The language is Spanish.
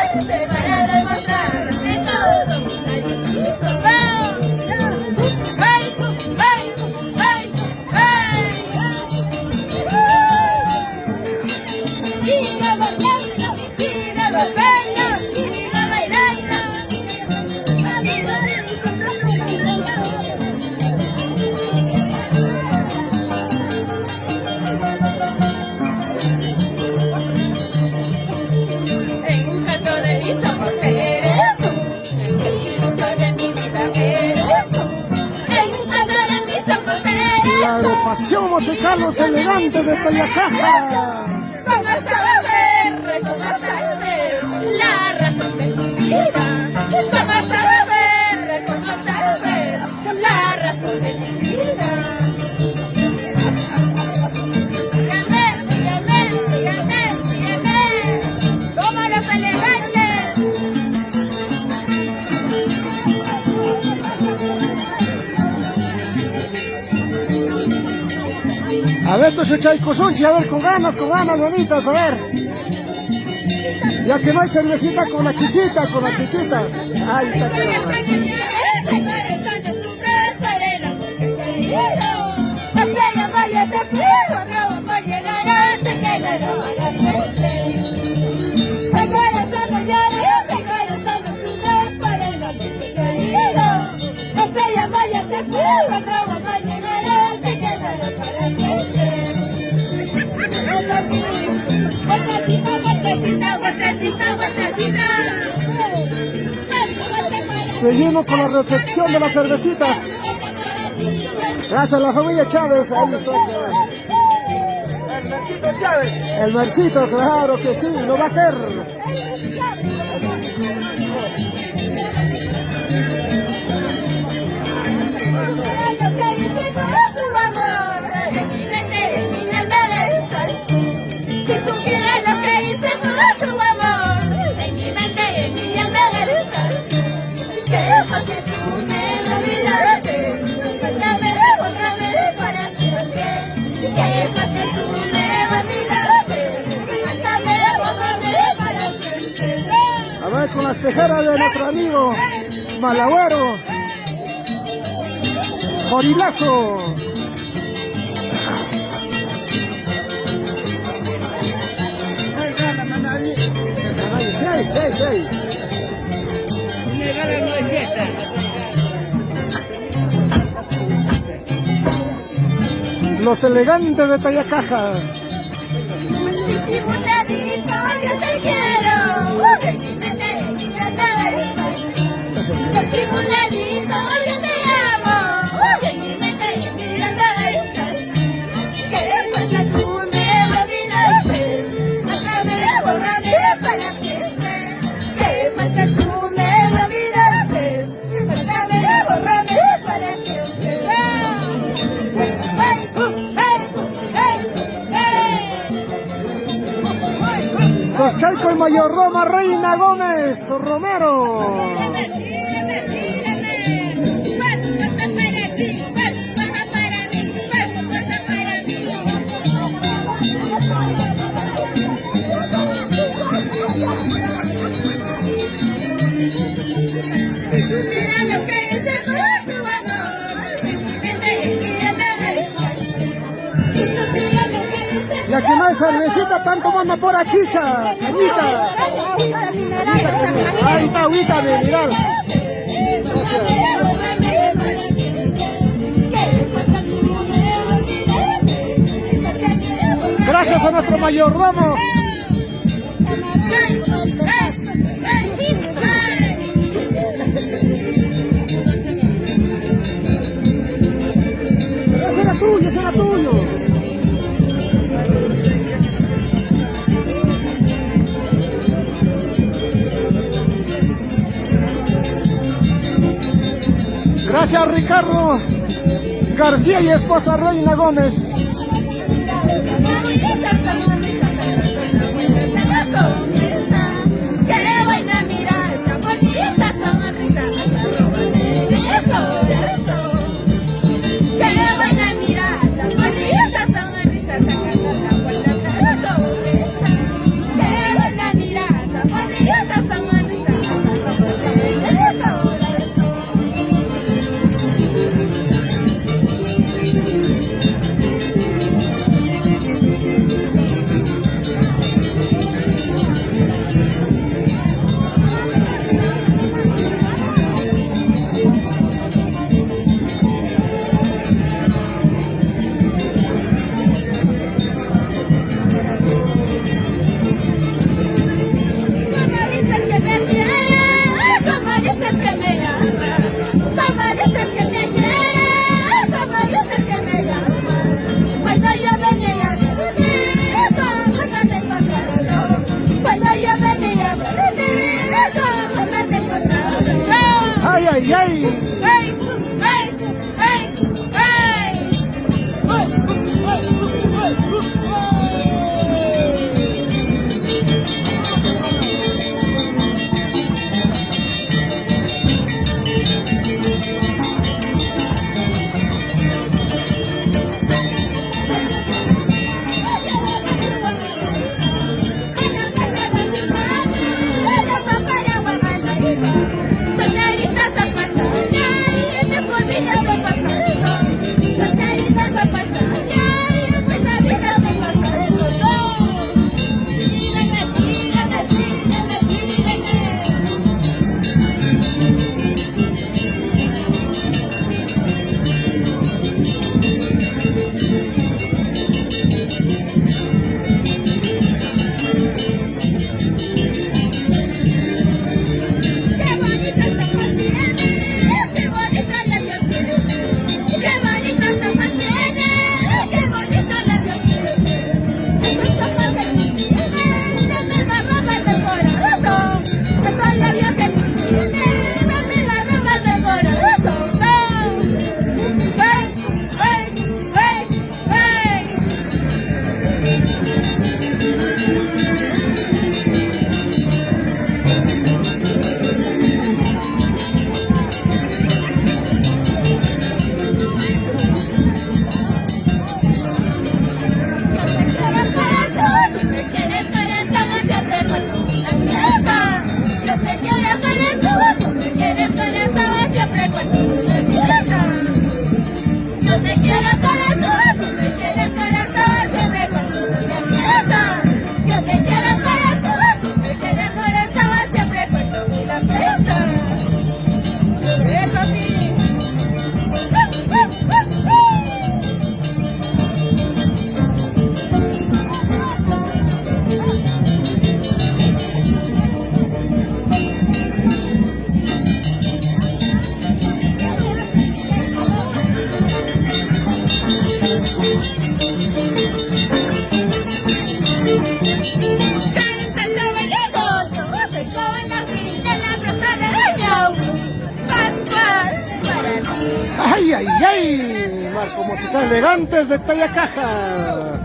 valiente para demostrar que todos muchachos vamos. ¡Ay, ay, ay, ay! ¡Siga bailando! ¡Siga bailando! ¡Siga bailando! En un canto de mis ojos eres tú, el iluso de mi vida eres tú, en un canto de mis ojos eres La agrupación musical Los Elegantes de Tayacaja. ¿Cómo saber? ¿Cómo saber la razón de tu vida? ¿Cómo saber? ¿Cómo saber la razón de tu vida? Síganme, síganme, síganme, síganme, como los elegantes. A ver, tu Chaycosunchi, a ver, con ganas, bonitas, a ver. Ya que no hay cervecita con la chichita, Ay, está claro. Seguimos con la recepción de las cervecitas. Gracias a la familia Chávez. Ahí está. El Marcito Chávez. El Marcito, claro que sí, lo va a hacer. Si supieras lo que hice por tu amor, en mi mente y en mi día me regresas. Que fácil tú me olvidaste, otra vez para siempre. Que fácil tú me olvidaste, otra vez para siempre. A ver, con las tejeras de nuestro amigo Malagüero. Jorilazo. Seis. Los Elegantes de Tayacaja. Disimuladito, yo te quiero. Disimuladito, yo te amo. En mi mente y en mi vida estás. ¿Qué pasa tú me olvidaste? Bórrame para siempre. ¿Qué pasa tú me olvidaste? Bórrame para siempre. Los Chayco y Mayorroma Reina Gómez Romero. Mira lo que hice por tu amor, Ya que no hay cervecita, están tomando pura chicha, cañita. Ahí está, agüita de mirar. Gracias a nuestro mayordomo. Ese era tuyo. Gracias Ricardo García y esposa Reina Gómez. Qué buena mirada, bonita sonrisa. ay, ay. ¡Hey! ¡Hey! ¡Hey! ¡Hey! Ay, ay, ay. Marco musical elegantes de Talla Caja.